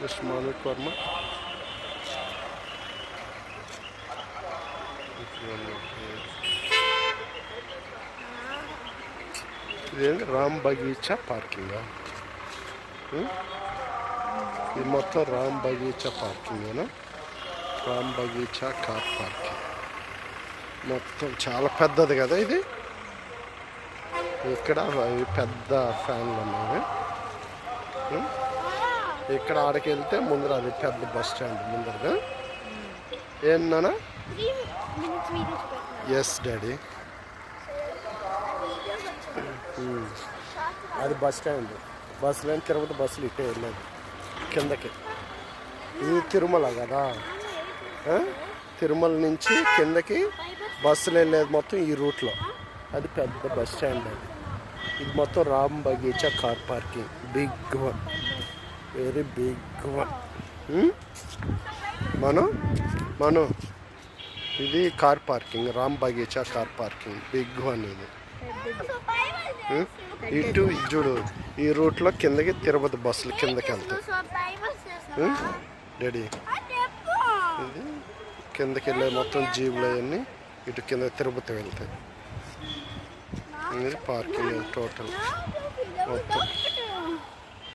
ఉస్మానిక్ వర్మ. ఇదేంటి రామ్ బగీచా పార్కింగ్. ఇది మొత్తం Ram Bagicha parking. Ram Bagicha car parking మొత్తం చాలా పెద్దది కదా ఇది. ఇక్కడ పెద్ద ఫ్యాన్లు ఉన్నాయి. ఇక్కడ ఆడికి వెళ్తే ముందర అది పెద్ద బస్ స్టాండ్ ముందరగా. ఏంటన్నా? Yes daddy. అది బస్ స్టాండ్. బస్సులు అని తిరుపతి బస్సులు ఇట్టే వెళ్ళేది కిందకి. ఇది తిరుమల కదా. తిరుమల నుంచి కిందకి బస్సులు వెళ్ళేది మొత్తం ఈ రూట్లో. అది పెద్ద బస్ స్టాండ్. అది ఇది మొత్తం Ram Bagicha car parking. Big one, very big one. మనం ఇది car parking, Ram Bagicha car parking big one. ఇది ఇటు చూడు, ఈ రూట్లో కిందకి తిరుపతి బస్సులు కిందకి వెళ్తాయి డాడీ. ఇది కిందకి వెళ్ళే మొత్తం జీబులు అవన్నీ ఇటు కింద తిరుపతి వెళ్తాయి. ఇది పార్కింగ్ టోటల్ మొత్తం.